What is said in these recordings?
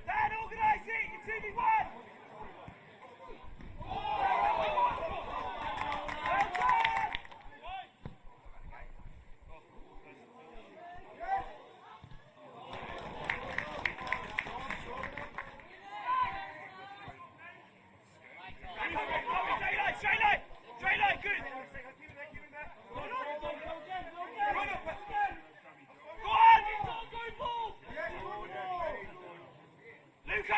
Dan, organise it! You're 2v1!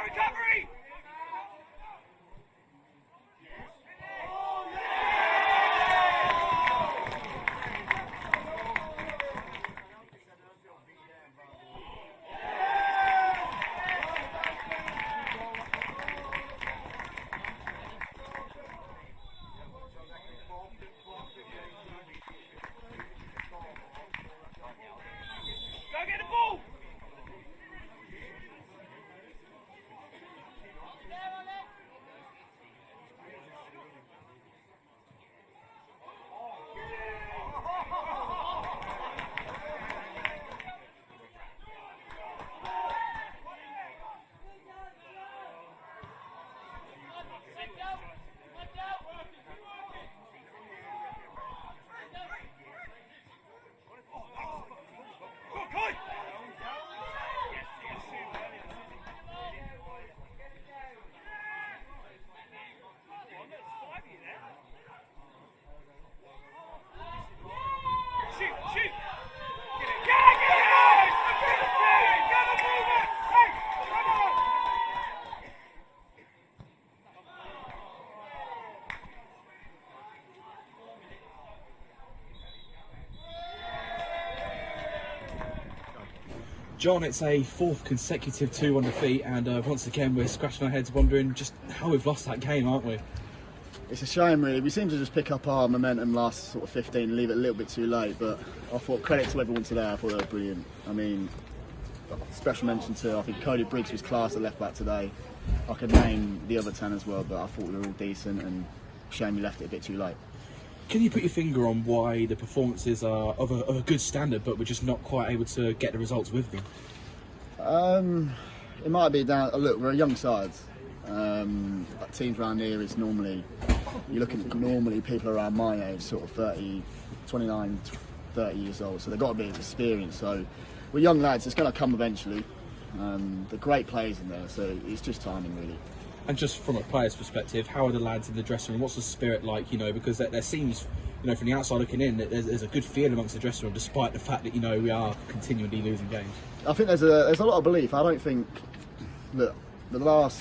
Recovery! Go get the ball! John, it's a fourth consecutive 2-1 defeat, and once again we're scratching our heads wondering just how we've lost that game, aren't we? It's a shame really. We seem to just pick up our momentum last sort of 15 and leave it a little bit too late, but I thought credit to everyone today. I thought they were brilliant. I mean, special mention to, I think Cody Briggs was class at left back today. I could name the other 10 as well, but I thought we were all decent, and shame we left it a bit too late. Can you put your finger on why the performances are of a good standard, but we're just not quite able to get the results with them? It might be down. Look, we're a young side. Teams around here is normally, you're looking at normally people around my age, sort of 30, 29, 30 years old. So they've got a bit of experience. So we're young lads. It's going to come eventually. They're great players in there, so it's just timing really. And just from a player's perspective, how are the lads in the dressing room? What's the spirit like? You know, because there seems, you know, from the outside looking in, that there's a good feeling amongst the dressing room, despite the fact that, you know, we are continually losing games. I think there's a lot of belief. I don't think that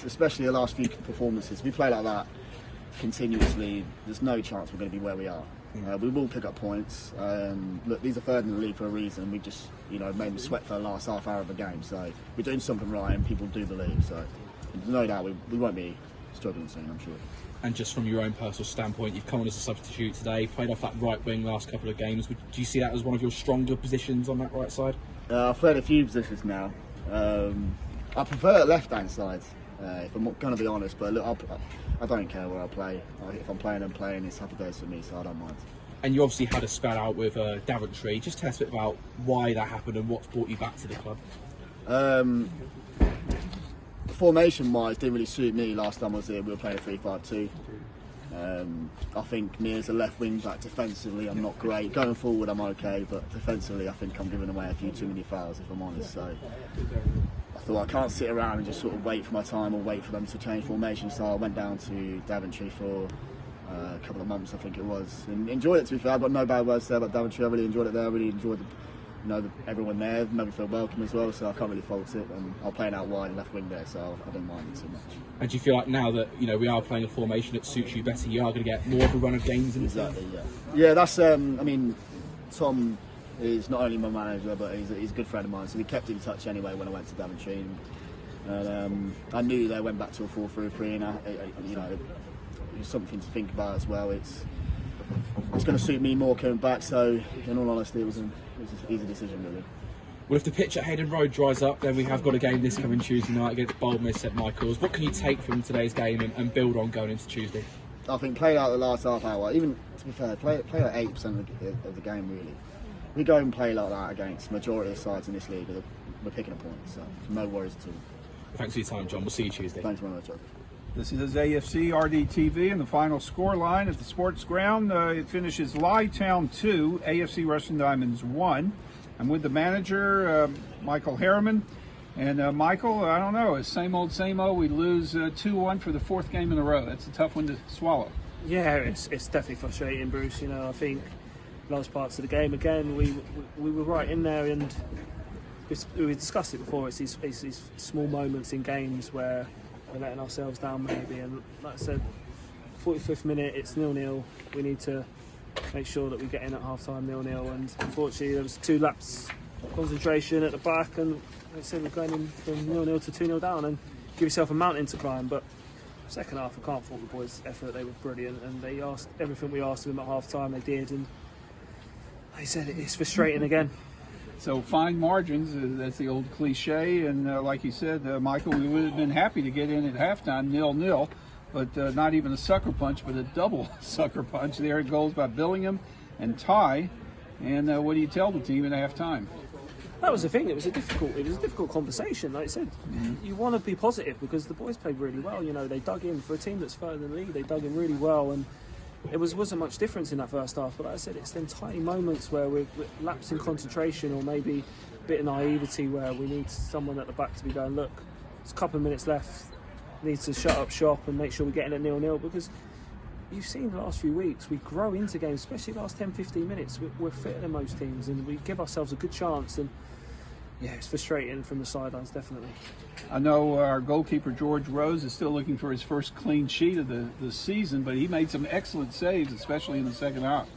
especially the last few performances, we play like that continuously. There's no chance we're going to be where we are. We will pick up points. Look, these are third in the league for a reason. We just, you know, made them sweat for the last half hour of the game. So we're doing something right, and people do believe. So no doubt we won't be struggling soon, I'm sure. And just from your own personal standpoint, you've come on as a substitute today, played off that right wing last couple of games. Do you see that as one of your stronger positions on that right side? I've played a few positions now. I prefer the left hand side, if I'm going to be honest. But look, I don't care where I play. If I'm playing, I'm playing. It's happy days for me, so I don't mind. And you obviously had a spell out with Daventry. Just tell us a bit about why that happened and what's brought you back to the club. Formation-wise, didn't really suit me last time I was here. We were playing a 3-5-2. I think me as a left wing back defensively, I'm not great. Going forward, I'm okay, but defensively, I think I'm giving away a few too many fouls, if I'm honest. So I thought I can't sit around and just sort of wait for my time or wait for them to change formation. So I went down to Daventry for a couple of months, I think it was, and enjoyed it. To be fair, I've got no bad words to say about Daventry. I really enjoyed it there. I really enjoyed everyone there made me feel welcome as well, so I can't really fault it. And I'm playing out wide left wing there, so I don't mind it too much. And do you feel like now that, you know, we are playing a formation that suits you better, you are going to get more of a run of games in the Exactly, team? Yeah, that's. I mean, Tom is not only my manager, but he's a good friend of mine. So we kept in touch anyway when I went to Daventry, and I knew they went back to a 4-3-3, and you know, it was something to think about as well. It's going to suit me more coming back. So in all honesty, it was an easy decision really. Well, if the pitch at Hayden Road dries up, then we have got a game this coming Tuesday night against Boldmere St Michael's. What can you take from today's game and build on going into Tuesday? I think play out the last half hour. Even to be fair, play like 8% of the game really. We go and play like that against the majority of sides in this league. we're picking a point, so no worries at all. Thanks for your time, John. We'll see you Tuesday. Thanks very much, John. This is AFCRDTV and the final score line at the sports ground. It finishes Lytown 2, AFC Rushden Diamonds 1. I'm with the manager, Michael Harriman. And Michael, I don't know, it's same old, we lose 2-1 for the fourth game in a row. That's a tough one to swallow. Yeah, it's definitely frustrating, Bruce. You know, I think last parts of the game, again, we were right in there, and we discussed it before. It's these small moments in games where we're letting ourselves down maybe, and like I said, 45th minute, it's 0-0. We need to make sure that we get in at half-time 0-0, and unfortunately there was 2 laps of concentration at the back, and like I said, we're going in from 0-0 to 2-0 down, and give yourself a mountain to climb. But second half, I can't fault the boys' effort. They were brilliant, and they asked everything we asked of them at half-time, they did, and like I said, it's frustrating again. So fine margins, that's the old cliche, and like you said, Michael, we would have been happy to get in at halftime 0-0, but not even a sucker punch, but a double sucker punch there. Goals by Billingham and Ty. And what do you tell the team at halftime? That was the thing. It was a difficult conversation. Like I said, you want to be positive because the boys played really well. You know, they dug in for a team that's further in the league. They dug in really well, and it wasn't much difference in that first half. But like I said, it's them tiny moments where we're lapsing concentration, or maybe a bit of naivety where we need someone at the back to be going, look, there's a couple of minutes left. Need to shut up shop and make sure we get in at 0-0, because you've seen the last few weeks we grow into games, especially the last 10-15 minutes. We're fitter than most teams, and we give ourselves a good chance. And yeah, it's frustrating from the sidelines, definitely. I know our goalkeeper George Rose is still looking for his first clean sheet of the season, but he made some excellent saves, especially in the second half.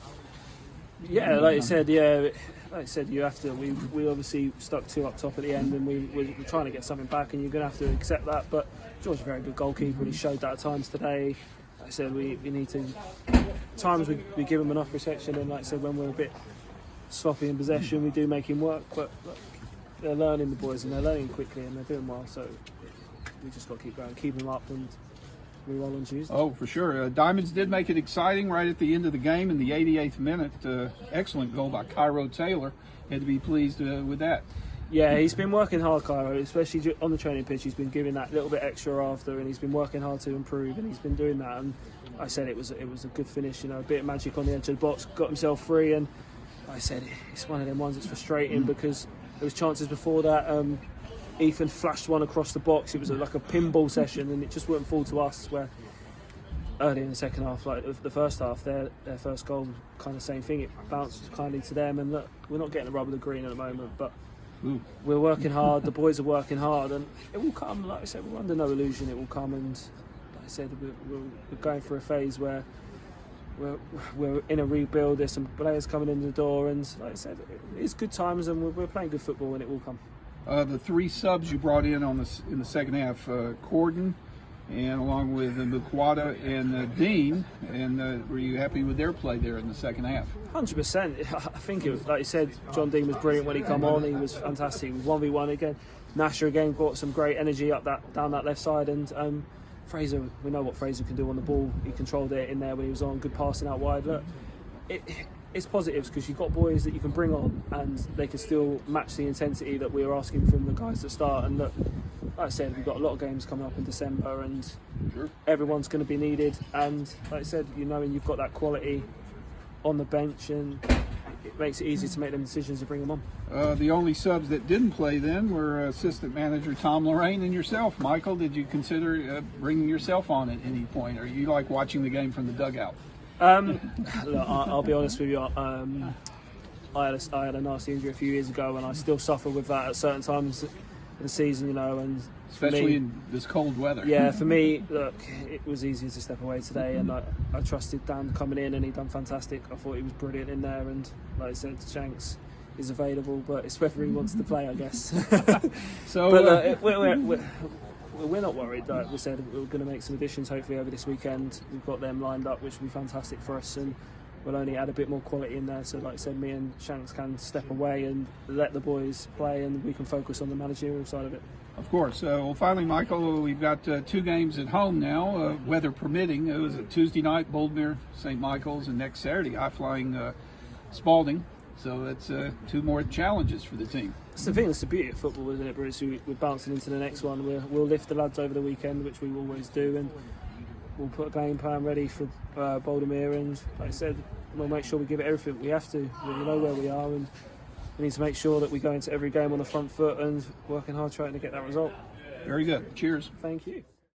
Yeah, like I said, you have to. We obviously stuck 2 up top at the end, and we're trying to get something back, and you're going to have to accept that. But George's a very good goalkeeper, and he showed that at times today. Like I said, we need to. At times we give him enough protection, and like I said, when we're a bit sloppy in possession, we do make him work. But look, they're learning, the boys, and they're learning quickly, and they're doing well. So we just got to keep going, keep them up, and we roll on Tuesday. Oh, for sure. Diamonds did make it exciting right at the end of the game in the 88th minute. Excellent goal by Cairo Taylor. Had to be pleased with that. Yeah, he's been working hard, Cairo, especially on the training pitch. He's been giving that little bit extra after, and he's been working hard to improve, and he's been doing that. And I said it was a good finish, you know, a bit of magic on the edge of the box, got himself free, and I said it's one of them ones that's frustrating because there was chances before that. Ethan flashed one across the box. It was like a pinball session, and it just wouldn't fall to us. Where early in the second half, like the first half, their first goal, kind of same thing. It bounced kindly to them, and look, we're not getting the rub of the green at the moment, but we're working hard. The boys are working hard, and it will come. Like I said, we're under no illusion. It will come, and like I said, we're going through a phase where we're in a rebuild. There's some players coming in the door, and like I said, it's good times, and we're playing good football, and it will come. The 3 subs you brought in in the second half, Corden, and along with Mukwata and Dean, and were you happy with their play there in the second half? 100%. I think it was, like you said, John Dean was brilliant when he come on. He was fantastic. He was 1v1 again. Nasher again brought some great energy down that left side, and Fraser, we know what Fraser can do on the ball. He controlled it in there when he was on, good passing out wide. Look, it's positives because you've got boys that you can bring on, and they can still match the intensity that we were asking from the guys at start. And look, like I said, we've got a lot of games coming up in December, and everyone's going to be needed. And like I said, you know, you've got that quality on the bench, and it makes it easy to make them decisions to bring them on. The only subs that didn't play then were assistant manager Tom Lorraine and yourself. Michael, did you consider bringing yourself on at any point, or you like watching the game from the dugout? Look, I'll be honest with you. I had a nasty injury a few years ago, and I still suffer with that at certain times of the season, you know. And especially in this cold weather. Yeah, for me, look, it was easy to step away today, and I trusted Dan coming in, and he done fantastic. I thought he was brilliant in there, and like I said, Shanks is available, but it's whether he wants to play, I guess. So, but we're not worried. Like we said, we're going to make some additions hopefully over this weekend. We've got them lined up, which will be fantastic for us, and we'll only add a bit more quality in there. So like I said, me and Shanks can step away and let the boys play, and we can focus on the managerial side of it. Of course. Well, finally, Michael, we've got 2 games at home now, weather permitting. It was a Tuesday night, Boldmere, St. Michael's, and next Saturday, high-flying Spalding. So that's 2 more challenges for the team. That's the thing. It's the beauty of football, isn't it, Bruce? We're bouncing into the next one. We'll lift the lads over the weekend, which we always do, and we'll put a game plan ready for Bouldermere. And like I said, we'll make sure we give it everything we have to. We know where we are, and we need to make sure that we go into every game on the front foot and working hard trying to get that result. Very good. Cheers. Thank you.